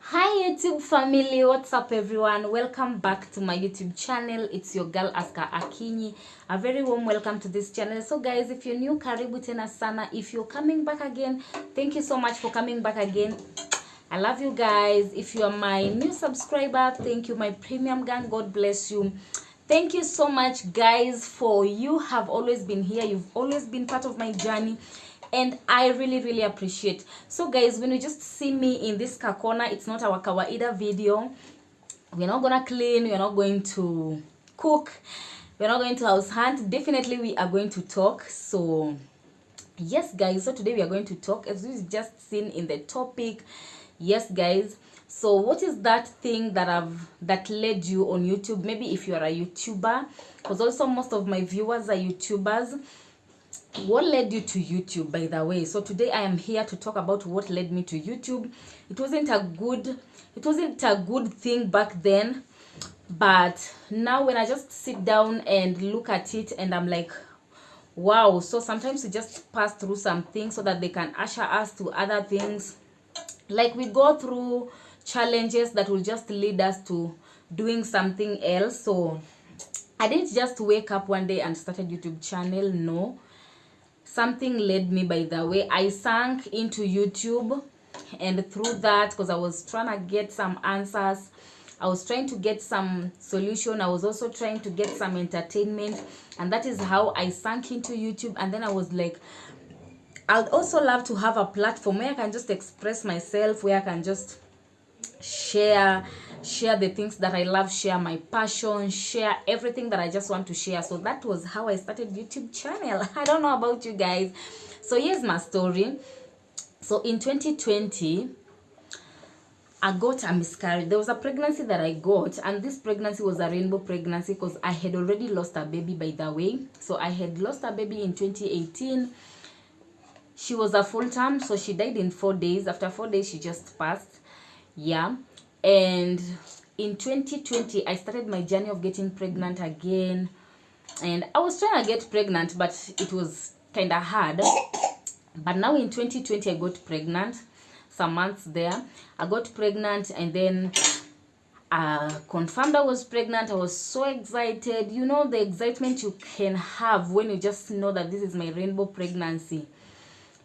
Hi YouTube family, what's up everyone? Welcome back to my YouTube channel. It's your girl Aska Akinyi. A very warm welcome to this channel. So guys, if you're new, karibu tena sana. If you're coming back again, thank you so much for coming back again. I love you guys. If you are my new subscriber, thank you. My premium gang, God bless you. Thank you so much guys, for you have always been here. You've always been part of my journey, and I really appreciate. So guys, when you just see me in this corner, it's not our kawaida video. We're not gonna clean, we're not going to cook, we're not going to house hunt. Definitely we are going to talk. So yes guys, so today we are going to talk, as we've just seen in the topic. Yes guys, so what is that thing that led you on YouTube? Maybe if you are a YouTuber, because also most of my viewers are YouTubers. What led you to YouTube, by the way? So today I am here to talk about what led me to YouTube. It wasn't a good thing back then, but now when I just sit down and look at it, and I'm like, wow. So sometimes we just pass through some things so that they can usher us to other things. Like we go through challenges that will just lead us to doing something else. So I didn't just wake up one day and started YouTube channel. No, something led me, by the way. I sank into YouTube, and through that, because I was trying to get some answers, I was trying to get some solution, I was also trying to get some entertainment, and that is how I sank into YouTube. And then I was like, I'd also love to have a platform where I can just express myself, where I can just share the things that I love, share my passion, share everything that I just want to share. So that was how I started YouTube channel. I don't know about you guys. So here's my story. So in 2020, I got a miscarriage. There was a pregnancy that I got, and this pregnancy was a rainbow pregnancy because I had already lost a baby, by the way. So I had lost a baby in 2018. She was a full term, so she died in 4 days. After 4 days, she just passed. Yeah. And in 2020, I started my journey of getting pregnant again. And I was trying to get pregnant, but it was kind of hard. But now in 2020, I got pregnant. Some months there, I got pregnant, and then confirmed I was pregnant. I was so excited. You know, the excitement you can have when you just know that this is my rainbow pregnancy.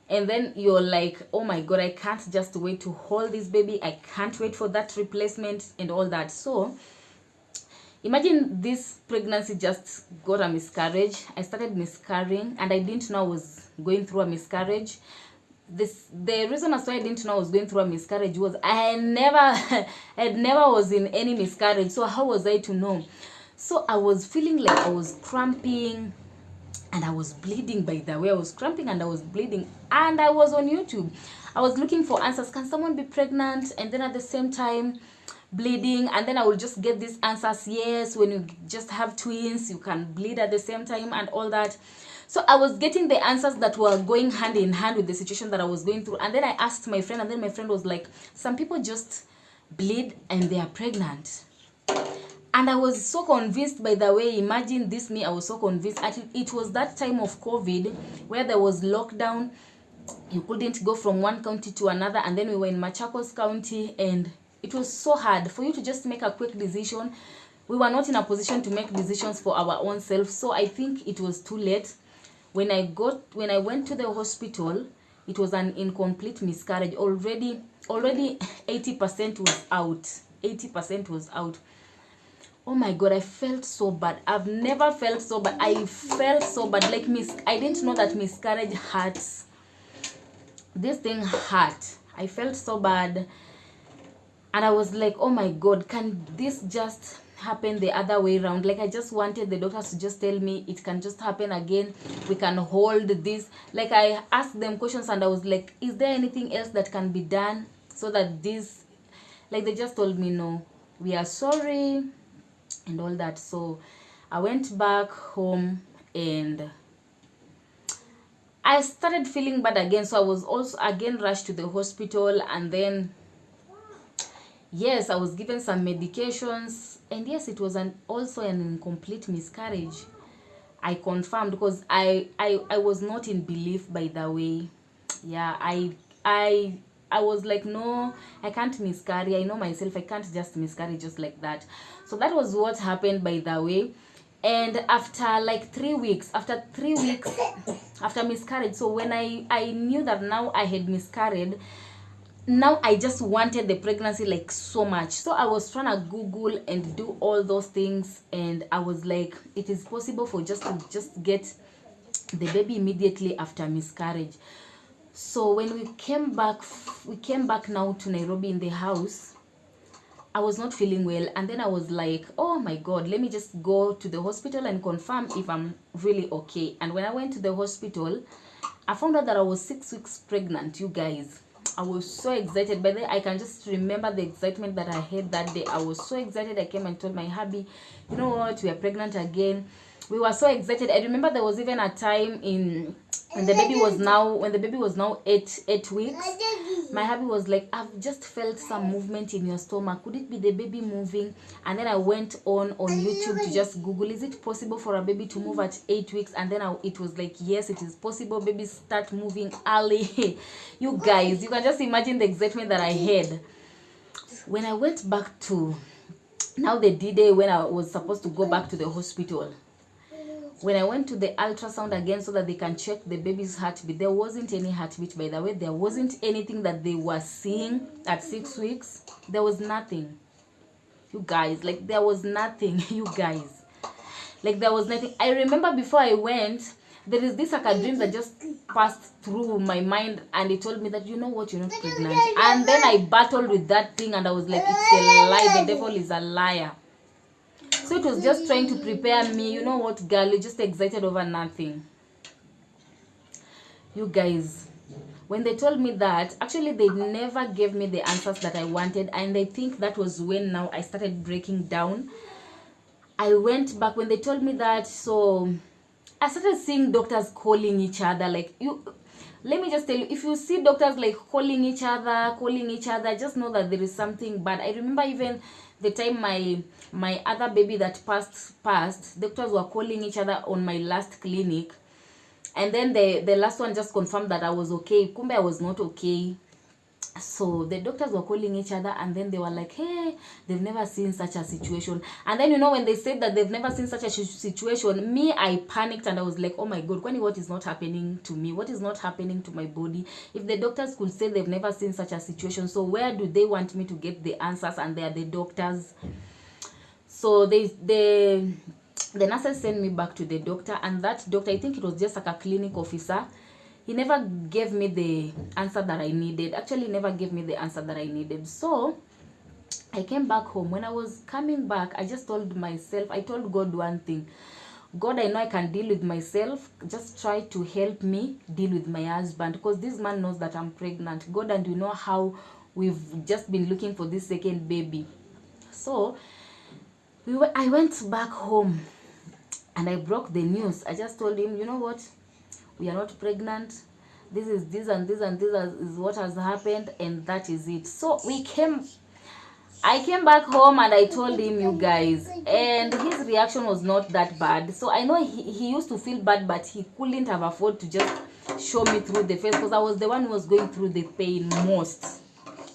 And then you're like, oh my god, I can't just wait to hold this baby. I can't wait for that replacement and all that. So imagine this pregnancy just got a miscarriage. I started miscarrying, and I didn't know I was going through a miscarriage. The reason as why I didn't know I was going through a miscarriage was I never was in any miscarriage. So how was I to know? So I was feeling like I was cramping and I was bleeding, by the way. I was cramping and I was bleeding, and I was on YouTube. I was looking for answers. Can someone be pregnant and then at the same time bleeding? And then I will just get these answers. Yes, when you just have twins, you can bleed at the same time and all that. So I was getting the answers that were going hand in hand with the situation that I was going through. And then I asked my friend, and then my friend was like, some people just bleed and they are pregnant. And I was so convinced, by the way. Imagine this, me, I was so convinced. It was that time of COVID where there was lockdown. You couldn't go from one county to another, and then we were in Machakos County, and it was so hard for you to just make a quick decision. We were not in a position to make decisions for our own self. So I think it was too late. When I went to the hospital, it was an incomplete miscarriage. Already 80% was out. 80% was out. Oh my god, I felt so bad. I've never felt so bad. I felt so bad. Like, I didn't know that miscarriage hurts. This thing hurt. I felt so bad. And I was like, oh my god, can this just happen the other way around? Like, I just wanted the doctors to just tell me it can just happen again. We can hold this. Like, I asked them questions, and I was like, is there anything else that can be done so that this, like, they just told me no, we are sorry and all that. So I went back home, and I started feeling bad again. So I was also again rushed to the hospital, and then yes, I was given some medications, and yes, it was also an incomplete miscarriage. I confirmed, because I was not in belief, by the way. Yeah, I I was like, no, I can't miscarry. I know myself, I can't just miscarry just like that. So that was what happened, by the way. And after like 3 weeks, after miscarriage, so when I knew that now I had miscarried, now I just wanted the pregnancy like so much. So I was trying to Google and do all those things, and I was like, it is possible for just get the baby immediately after miscarriage. So when we came back now to Nairobi in the house, I was not feeling well, and then I was like, oh my god, let me just go to the hospital and confirm if I'm really okay. And when I went to the hospital, I found out that I was 6 weeks pregnant, you guys. I was so excited. By the way, I can just remember the excitement that I had that day. I was so excited. I came and told my hubby, you know what, we are pregnant again. We were so excited. I remember there was even a time when the baby was now 8 weeks. My hubby was like, I've just felt some movement in your stomach. Could it be the baby moving? And then I went on YouTube to just Google, is it possible for a baby to move at 8 weeks? And then it was like, yes, it is possible. Babies start moving early. You guys, you can just imagine the excitement that I had. When I went back to, now the D-Day when I was supposed to go back to the hospital, when I went to the ultrasound again so that they can check the baby's heartbeat, there wasn't any heartbeat, by the way. There wasn't anything that they were seeing at 6 weeks. There was nothing. You guys, like there was nothing. You guys, like there was nothing. I remember before I went, there is this like a dream that just passed through my mind, and it told me that, you know what, you're not pregnant. And then I battled with that thing, and I was like, it's a lie. The devil is a liar. So it was just trying to prepare me. You know what, girl, you're just excited over nothing. You guys, when they told me that, actually they never gave me the answers that I wanted, and I think that was when now I started breaking down. I went back when they told me that, so I started seeing doctors calling each other. Like, let me just tell you, if you see doctors like calling each other, just know that there is something bad. I remember even the time my other baby that passed, doctors were calling each other on my last clinic, and then the last one just confirmed that I was okay. Kumbe I was not okay. So the doctors were calling each other, and then they were like, hey, they've never seen such a situation. And then, you know, when they said that they've never seen such a situation, me, I panicked, and I was like, oh my god, Kwani, what is not happening to me? What is not happening to my body? If the doctors could say they've never seen such a situation, so where do they want me to get the answers? And they are the doctors. So the nurses sent me back to the doctor, and that doctor, I think it was just like a clinic officer, he never gave me the answer that I needed. Actually, never gave me the answer that I needed. So I came back home. When I was coming back, I just told myself, I told God one thing: God, I know I can deal with myself. Just try to help me deal with my husband, because this man knows that I'm pregnant. God, and you know how we've just been looking for this second baby. So I went back home and I broke the news. I just told him, you know what, we are not pregnant. This and this is what has happened, and that is it. So I came back home and I told him, you guys, and his reaction was not that bad. So I know he used to feel bad, but he couldn't have afforded to just show me through the face, because I was the one who was going through the pain most.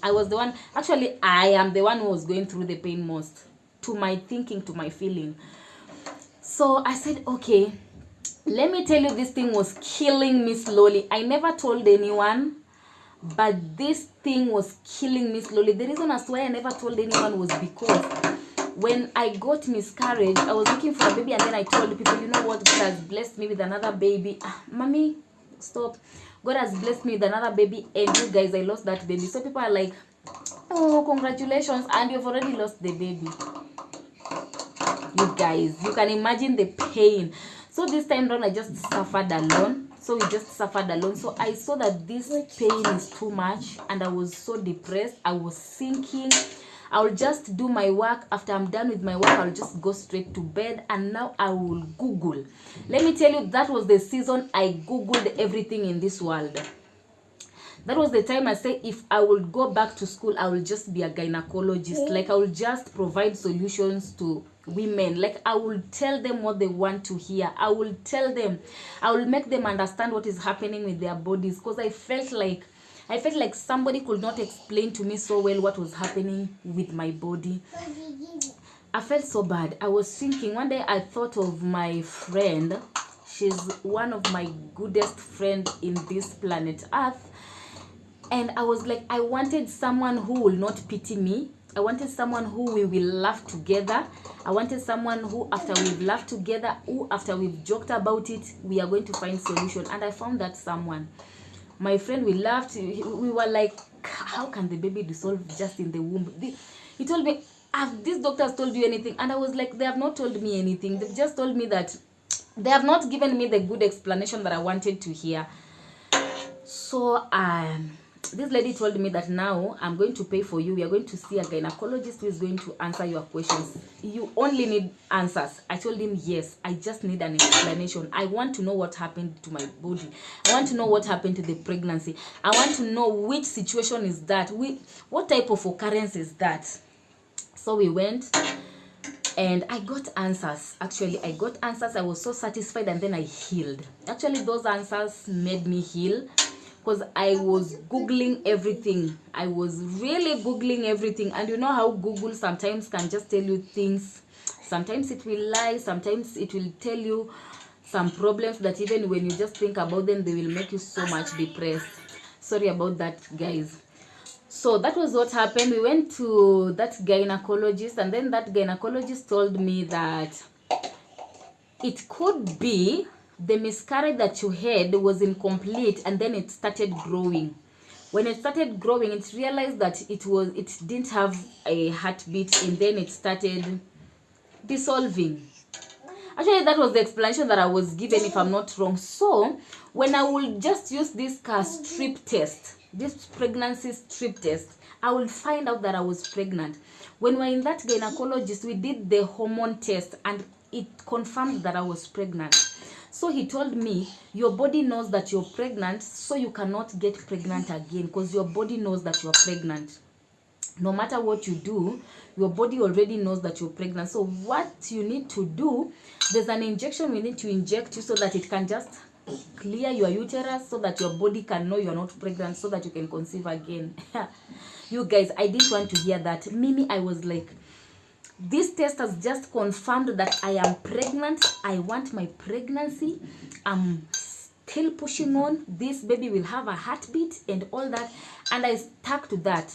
I am the one who was going through the pain most, to my thinking, to my feeling. So I said, okay, let me tell you, this thing was killing me slowly. I never told anyone, but this thing was killing me slowly. The reason as to why I never told anyone was because when I got miscarriage, I was looking for a baby, and then I told people, you know what, God has blessed me with another baby. Mommy, stop. God has blessed me with another baby, and you guys, I lost that baby. So people are like, oh, congratulations, and you've already lost the baby. You guys, you can imagine the pain. So this time round, I just suffered alone. So we just suffered alone. So I saw that this pain is too much, and I was so depressed. I was sinking. I will just do my work. After I'm done with my work, I'll just go straight to bed, and now I will Google. Let me tell you, that was the season I Googled everything in this world. That was the time I said, if I would go back to school, I will just be a gynecologist. Like, I will just provide solutions to women. Like, I will tell them what they want to hear. I will tell them, I will make them understand what is happening with their bodies, because I felt like I felt like somebody could not explain to me so well what was happening with my body. I felt so bad. I was thinking, one day I thought of my friend. She's one of my goodest friends in this planet Earth. And I was like, I wanted someone who will not pity me. I wanted someone who we will laugh together. I wanted someone who, after we've laughed together, who after we've joked about it, we are going to find solution. And I found that someone. My friend, we laughed. We were like, how can the baby dissolve just in the womb? He told me, have these doctors told you anything? And I was like, they have not told me anything. They've just told me that they have not given me the good explanation that I wanted to hear. So this lady told me that now I'm going to pay for you. We are going to see a gynecologist who is going to answer your questions. You only need answers. I told him, yes, I just need an explanation. I want to know what happened to my body. I want to know what happened to the pregnancy. I want to know which situation is that. What type of occurrence is that? So we went and I got answers. Actually, I got answers. I was so satisfied, and then I healed. Actually, those answers made me heal. Because I was Googling everything. I was really Googling everything. And you know how Google sometimes can just tell you things. Sometimes it will lie. Sometimes it will tell you some problems that even when you just think about them, they will make you so much depressed. Sorry about that, guys. So that was what happened. We went to that gynecologist, and then that gynecologist told me that it could be the miscarriage that you had was incomplete, and then it started growing. When it started growing, it realized that it didn't have a heartbeat, and then it started dissolving. Actually, that was the explanation that I was given, if I'm not wrong. So when I will just use this strip test, this pregnancy strip test, I will find out that I was pregnant. When we're in that gynecologist, we did the hormone test, and it confirmed that I was pregnant. So he told me, your body knows that you're pregnant, so you cannot get pregnant again, because your body knows that you're pregnant. No matter what you do, your body already knows that you're pregnant. So what you need to do, there's an injection we need to inject you so that it can just clear your uterus, so that your body can know you're not pregnant, so that you can conceive again. You guys, I didn't want to hear that. Mimi, I was like, this test has just confirmed that I am pregnant. I want my pregnancy. I'm still pushing on. This baby will have a heartbeat and all that. And I stuck to that.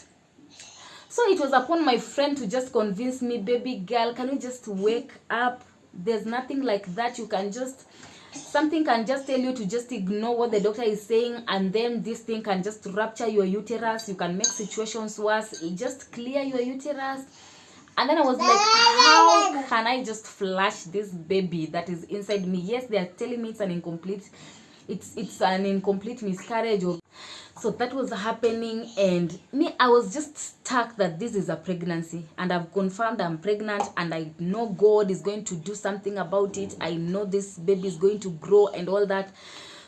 So it was upon my friend to just convince me, baby girl, can you just wake up? There's nothing like that. You can just, something can just tell you to just ignore what the doctor is saying, and then this thing can just rupture your uterus. You can make situations worse. Just clear your uterus. And then I was like, how can I just flush this baby that is inside me? Yes, they are telling me it's an incomplete miscarriage. So that was happening, and me, I was just stuck that this is a pregnancy, and I've confirmed I'm pregnant, and I know God is going to do something about it. I know this baby is going to grow and all that.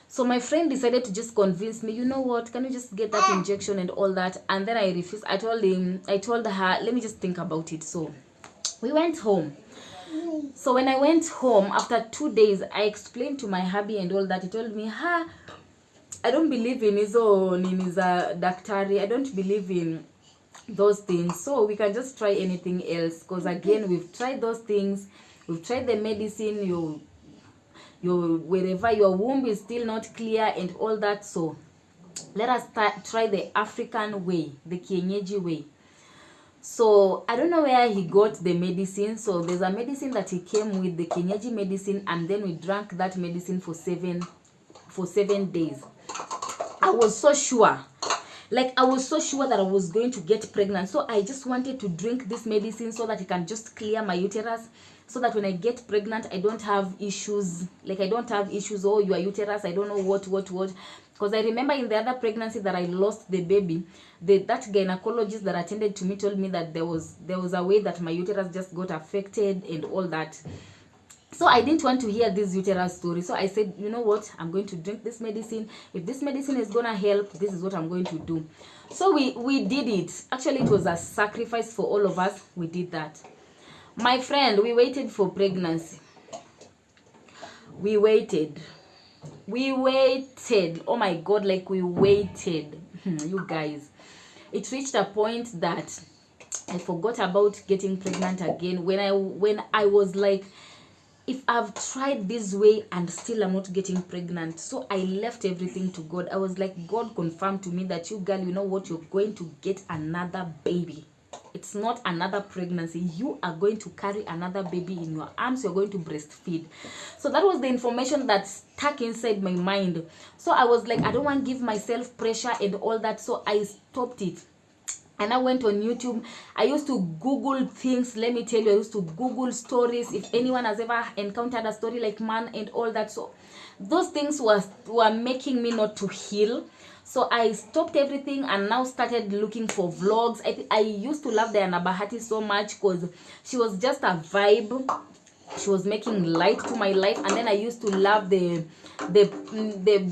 So my friend decided to just convince me, you know what, can you just get that injection and all that? And then I refused. I told her, let me just think about it. So we went home. So when I went home, after 2 days, I explained to my hubby and all that. He told me, I don't believe in hizo nini za daktari. I don't believe in those things. So we can just try anything else. Because again, we've tried those things. We've tried the medicine. Wherever your womb is still not clear and all that. So let us try the African way, the kienyeji way. So I don't know where he got the medicine. So there's a medicine that he came with, the kienyeji medicine, and then we drank that medicine for seven days. I was so sure. Like, I was so sure that I was going to get pregnant. So I just wanted to drink this medicine so that it can just clear my uterus, so that when I get pregnant, I don't have issues. Like, I don't have issues, oh, your uterus, I don't know what. Because I remember in the other pregnancy that I lost the baby, that gynecologist that attended to me told me that there was a way that my uterus just got affected and all that. So I didn't want to hear this uterus story. So I said, you know what? I'm going to drink this medicine. If this medicine is going to help, this is what I'm going to do. So we did it. Actually, it was a sacrifice for all of us. We did that. My friend, we waited for pregnancy. We waited. We waited. Oh my God, like we waited. You guys, it reached a point that I forgot about getting pregnant again when I was like, if I've tried this way and still I'm not getting pregnant. So I left everything to God. I was like, God confirmed to me that you girl, you know what, you're going to get another baby. It's not another pregnancy. You are going to carry another baby in your arms. You're going to breastfeed. So that was the information that stuck inside my mind. So I was like, I don't want to give myself pressure and all that. So I stopped it. And I went on YouTube. I used to Google things. Let me tell you, I used to Google stories. If anyone has ever encountered a story like mine and all that. So those things were making me not to heal. So I stopped everything and now started looking for vlogs. I used to love Diana Bahati so much because she was just a vibe. She was making light to my life. And then I used to love the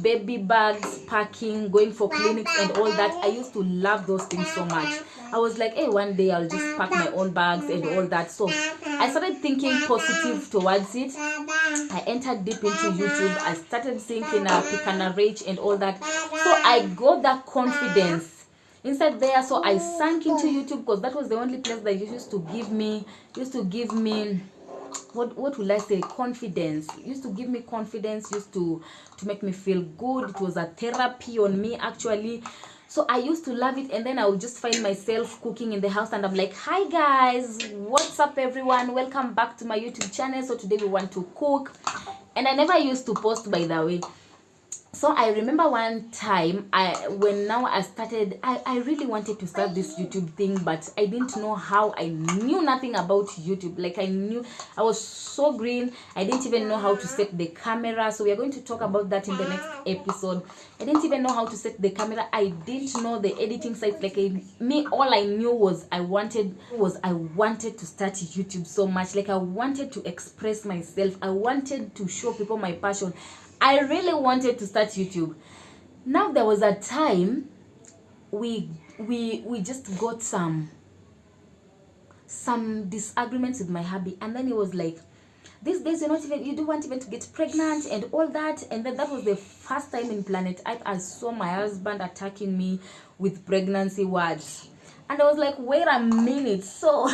baby bags packing, going for clinics and all that. I used to love those things so much. I was like, hey, one day I'll just pack my own bags and all that. So I started thinking positive towards it. I entered deep into YouTube. I started thinking Pick and Rage and all that. So I got that confidence inside there. So I sank into YouTube because that was the only place that used to give me what will I say, confidence. It used to give me confidence, used to make me feel good. It was a therapy on me actually. So I used to love it. And then I would just find myself cooking in the house and I'm like, hi guys, what's up everyone, welcome back to my YouTube channel. So today we want to cook. And I never used to post, by the way. So I remember one time I really wanted to start this YouTube thing, but I didn't know how. I knew nothing about YouTube. Like I was so green. I didn't even know how to set the camera. So we are going to talk about that in the next episode. I didn't even know how to set the camera. I didn't know the editing sites. Like all I knew was I wanted to start YouTube so much. Like I wanted to express myself. I wanted to show people my passion. I really wanted to start YouTube. Now there was a time we just got some disagreements with my hubby, and then he was like, these days you don't want even to get pregnant and all that. And then that was the first time in planet Earth I saw my husband attacking me with pregnancy words. And I was like, wait a minute. So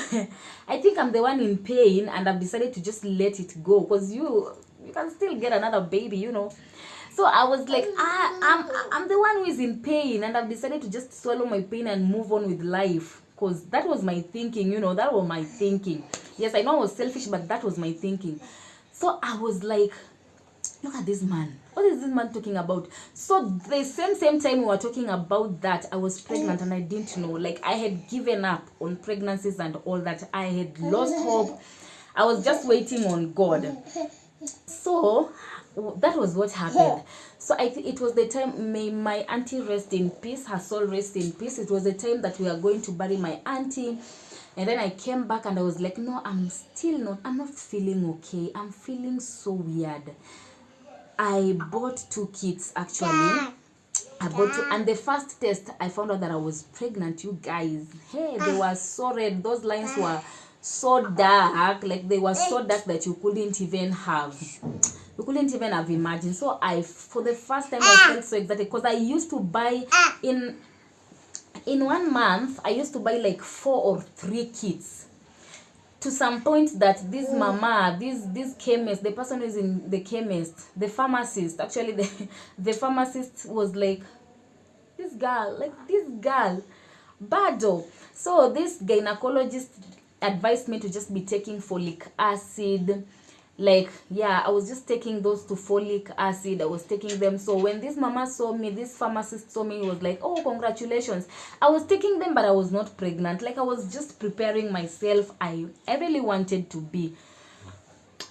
I think I'm the one in pain and I've decided to just let it go, because you can still get another baby, you know. So I was like, I'm the one who is in pain, and I've decided to just swallow my pain and move on with life, because that was my thinking, you know. That was my thinking. Yes, I know I was selfish, but that was my thinking. So I was like, look at this man. What is this man talking about? So the same time we were talking about that, I was pregnant and I didn't know. Like I had given up on pregnancies and all that. I had lost hope. I was just waiting on God. So that was what happened. So I think it was the time, may my auntie rest in peace, her soul rest in peace. It was the time that we are going to bury my auntie. And then I came back and I was like, no, I'm not feeling okay. I'm feeling so weird. I bought 2 kits actually. I bought 2, and the first test I found out that I was pregnant, you guys. Hey, they were so red. Those lines were so dark. Like they were so dark that you couldn't even have imagined. So for the first time I felt so excited, because I used to buy in 1 month, I used to buy like 4 or 3 kits. To some point that this mama, this chemist, the person who is in the chemist, the pharmacist, actually the pharmacist was like, this girl, bado. So this gynecologist advised me to just be taking folic acid. Like, yeah, I was just taking those to folic acid. I was taking them. So when this mama saw me, this pharmacist saw me, he was like, oh, congratulations. I was taking them, but I was not pregnant. Like, I was just preparing myself. I really wanted to be.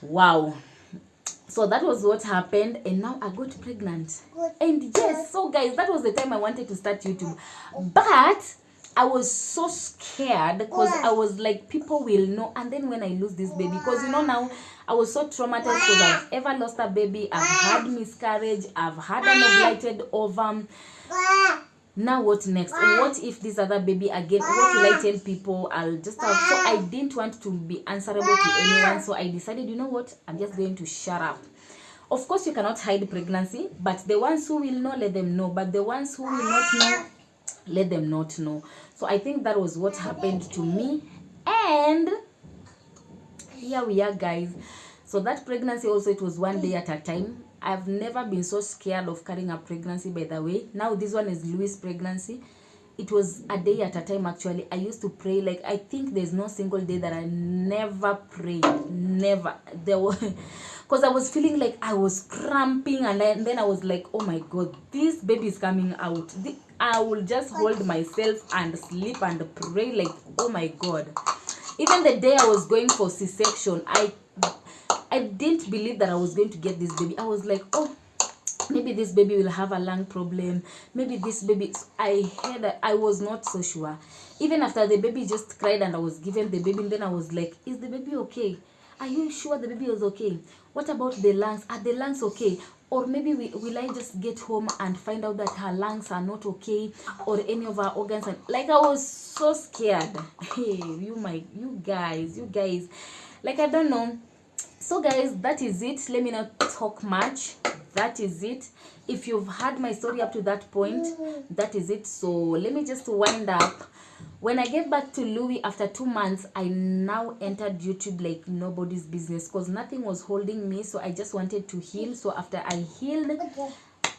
Wow. So that was what happened, and now I got pregnant. And yes, so guys, that was the time I wanted to start YouTube. But I was so scared, because I was like, people will know. And then when I lose this baby, because you know, now I was so traumatized, because I've ever lost a baby, I've had miscarriage, I've had an obliged ovum. Now what next? What if this other baby again? What will I tell people? I'll just have. So I didn't want to be answerable to anyone. So I decided, you know what? I'm just going to shut up. Of course, you cannot hide pregnancy, but the ones who will know, let them know. But the ones who will not know, let them not know. So I think that was what happened to me. And here we are, guys. So that pregnancy also, it was one day at a time. I've never been so scared of carrying a pregnancy, by the way. Now this one is Louis' pregnancy. It was a day at a time. Actually, I used to pray. Like, I think there's no single day that I never prayed. Never. There was, because I was feeling like I was cramping, and then I was like, oh my god, this baby is coming out. I will just hold myself and sleep and pray, like, oh my god. Even the day I was going for C-section, I didn't believe that I was going to get this baby. I was like, oh, maybe this baby will have a lung problem. Maybe this baby, I was not so sure. Even after the baby just cried and I was given the baby, and then I was like, is the baby okay? Are you sure the baby was okay? What about the lungs? Are the lungs okay? Or maybe will I just get home and find out that her lungs are not okay, or any of her organs? And like, I was so scared. Hey, you guys, like, I don't know. So guys, that is it. Let me not talk much. That is it. If you've heard my story up to that point, that is it. So let me just wind up. When I get back to Louis after 2 months, I now entered YouTube like nobody's business, because nothing was holding me. So I just wanted to heal. So after I healed,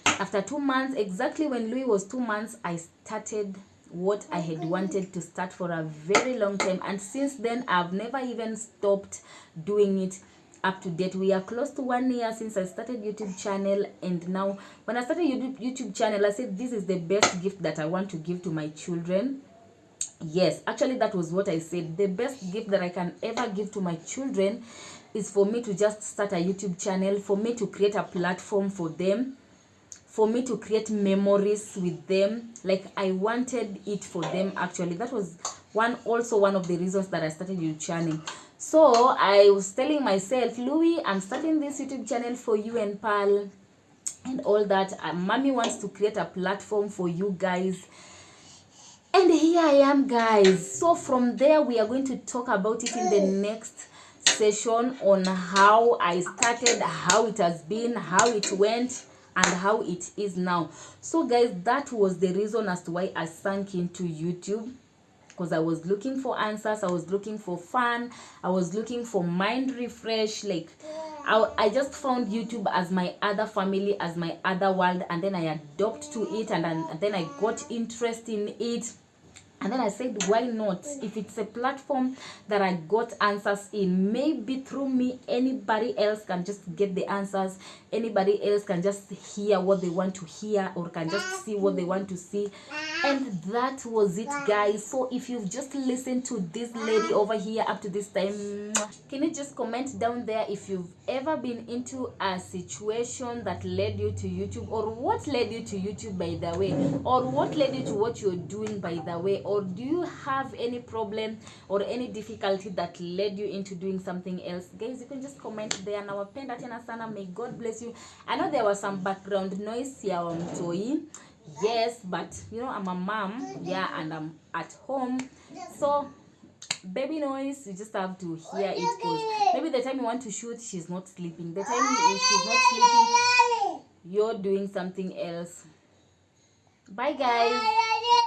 after 2 months, exactly when Louis was 2 months, I started what I had wanted to start for a very long time. And since then, I've never even stopped doing it up to date. We are close to 1 year since I started YouTube channel. And now when I started YouTube channel, I said this is the best gift that I want to give to my children. Yes, actually that was what I said. The best gift that I can ever give to my children is for me to just start a YouTube channel, for me to create a platform for them, for me to create memories with them. Like, I wanted it for them. Actually, that was also one of the reasons that I started YouTube channel. So I was telling myself, Louis, I'm starting this YouTube channel for you and Pearl and all that. Mommy wants to create a platform for you guys. And here I am, guys. So from there, we are going to talk about it in the next session, on how I started, how it has been, how it went, and how it is now. So guys, that was the reason as to why I sank into YouTube, because I was looking for answers, I was looking for fun, I was looking for mind refresh. Like, I just found YouTube as my other family, as my other world, and then I adopted to it, and then I got interest in it. And then I said, why not? If it's a platform that I got answers in, maybe through me, anybody else can just get the answers. Anybody else can just hear what they want to hear, or can just see what they want to see. And that was it, guys. So if you've just listened to this lady over here up to this time, can you just comment down there if you've ever been into a situation that led you to YouTube, or what led you to YouTube, by the way, or what led you to what you're doing, by the way, or do you have any problem or any difficulty that led you into doing something else? Guys, you can just comment there. Nawapenda tena sana. May God bless you. I know there was some background noise here on Toy. Yes, but you know, I'm a mom, yeah, and I'm at home, so baby noise, you just have to hear it, because maybe the time you want to shoot, she's not sleeping. The time she's not sleeping, you're doing something else. Bye guys.